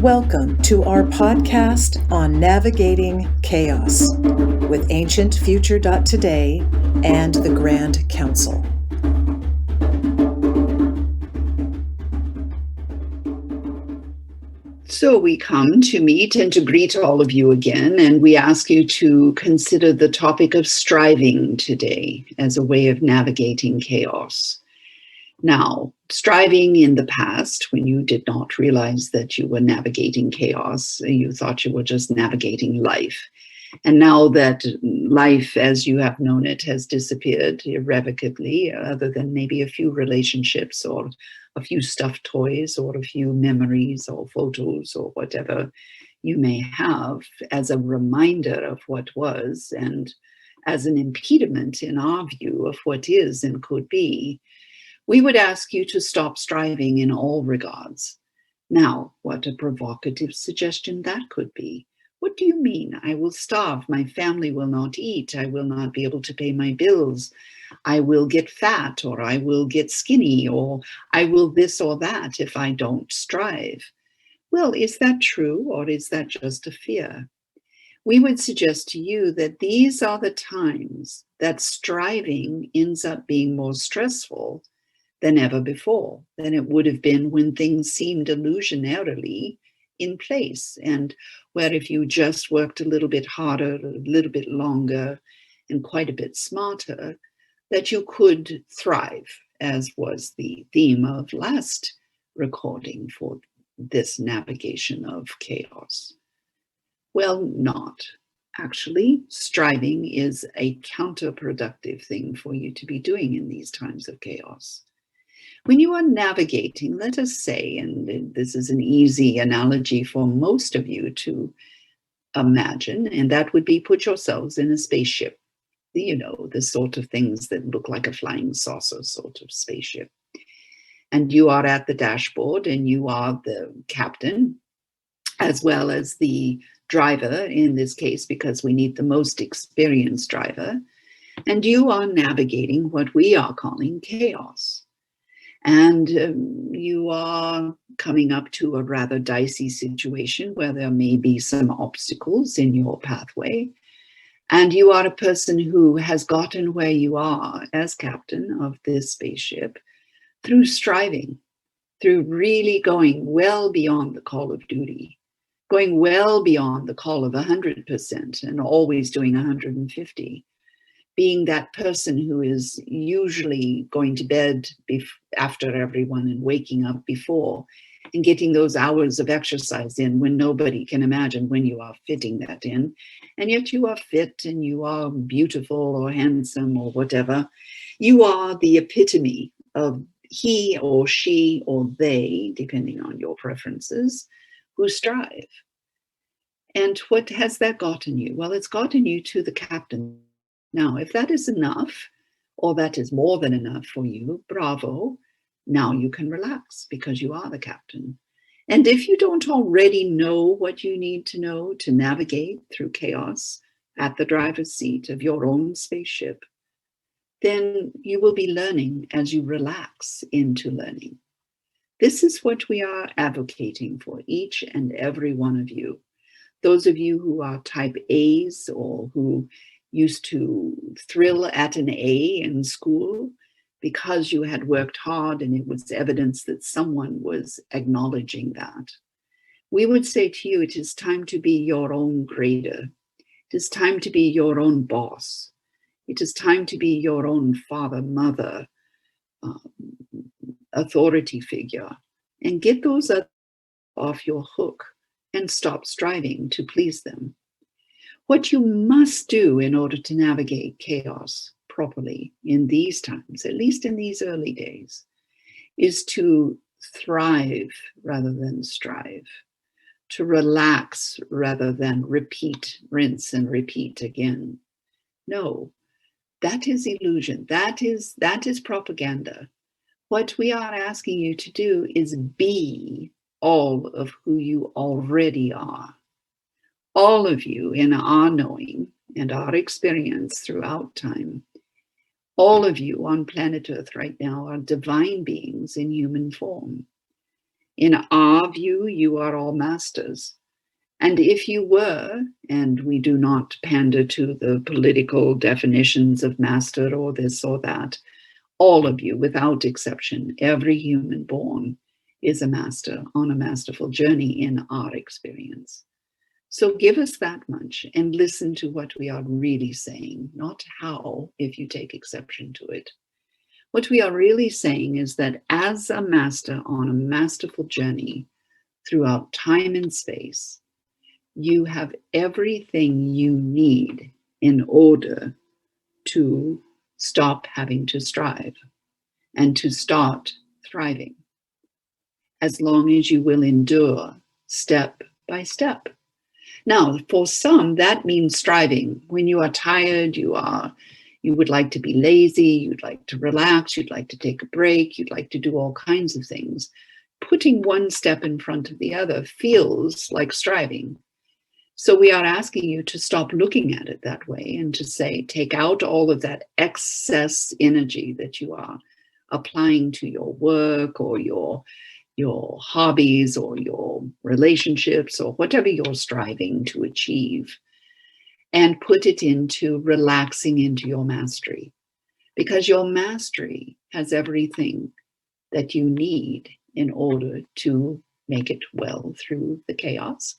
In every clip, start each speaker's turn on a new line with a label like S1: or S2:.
S1: Welcome to our podcast on navigating chaos with AncientFuture.Today and the Grand Council.
S2: So we come to meet and to greet all of you again, and we ask you to consider the topic of striving today as a way of navigating chaos. Now, striving in the past, when you did not realize that you were navigating chaos, you thought you were just navigating life. And now that life, as you have known it, has disappeared irrevocably, other than maybe a few relationships or a few stuffed toys or a few memories or photos or whatever you may have, as a reminder of what was and as an impediment in our view of what is and could be, we would ask you to stop striving in all regards. Now, what a provocative suggestion that could be. What do you mean? I will starve. My family will not eat. I will not be able to pay my bills. I will get fat, or I will get skinny, or I will this or that if I don't strive. Well, is that true, or is that just a fear? We would suggest to you that these are the times that striving ends up being more stressful than ever before, than it would have been when things seemed illusionarily in place, and where if you just worked a little bit harder, a little bit longer, and quite a bit smarter, that you could thrive, as was the theme of last recording for this navigation of chaos. Well, not. Actually, striving is a counterproductive thing for you to be doing in these times of chaos. When you are navigating, let us say, and this is an easy analogy for most of you to imagine, and that would be put yourselves in a spaceship. You know, the sort of things that look like a flying saucer sort of spaceship. And you are at the dashboard and you are the captain, as well as the driver in this case, because we need the most experienced driver. And you are navigating what we are calling chaos. And you are coming up to a rather dicey situation where there may be some obstacles in your pathway. And you are a person who has gotten where you are as captain of this spaceship through striving, through really going well beyond the call of duty, going well beyond the call of 100% and always doing 150. Being that person who is usually going to bed after everyone and waking up before and getting those hours of exercise in when nobody can imagine when you are fitting that in. And yet you are fit and you are beautiful or handsome or whatever. You are the epitome of he or she or they, depending on your preferences, who strive. And what has that gotten you? Well, it's gotten you to the captain. Now, if that is enough, or that is more than enough for you, bravo. Now you can relax because you are the captain. And if you don't already know what you need to know to navigate through chaos at the driver's seat of your own spaceship, then you will be learning as you relax into learning. This is what we are advocating for each and every one of you. Those of you who are type A's or who used to thrill at an A in school because you had worked hard and it was evidence that someone was acknowledging that. We would say to you, it is time to be your own grader. It is time to be your own boss. It is time to be your own father, mother, authority figure, and get those off your hook and stop striving to please them. What you must do in order to navigate chaos properly in these times, at least in these early days, is to thrive rather than strive, to relax rather than repeat, rinse and repeat again. No, that is illusion. That is propaganda. What we are asking you to do is be all of who you already are. All of you in our knowing and our experience throughout time, all of you on planet Earth right now are divine beings in human form. In our view, you are all masters. And if you were, and we do not pander to the political definitions of master or this or that, all of you, without exception, every human born is a master on a masterful journey in our experience. So give us that much and listen to what we are really saying, not how, if you take exception to it. What we are really saying is that as a master on a masterful journey throughout time and space, you have everything you need in order to stop having to strive and to start thriving, as long as you will endure step by step. Now, for some, that means striving. When you are tired, you would like to be lazy, you'd like to relax, you'd like to take a break, you'd like to do all kinds of things. Putting one step in front of the other feels like striving. So we are asking you to stop looking at it that way and to say, take out all of that excess energy that you are applying to your work or your hobbies or your relationships or whatever you're striving to achieve, and put it into relaxing into your mastery. Because your mastery has everything that you need in order to make it well through the chaos,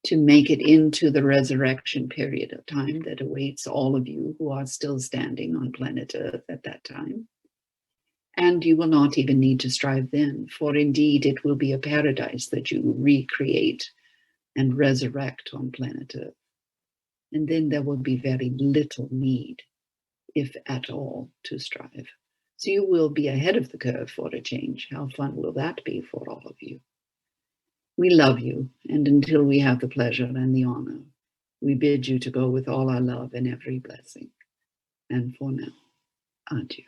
S2: to make it into the resurrection period of time that awaits all of you who are still standing on planet Earth at that time. And you will not even need to strive then, for indeed it will be a paradise that you recreate and resurrect on planet Earth. And then there will be very little need, if at all, to strive. So you will be ahead of the curve for a change. How fun will that be for all of you? We love you, and until we have the pleasure and the honor, we bid you to go with all our love and every blessing. And for now, adieu.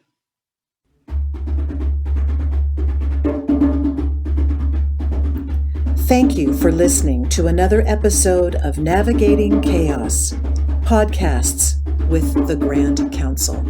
S1: Thank you for listening to another episode of Navigating Chaos, podcasts with the Grand Council.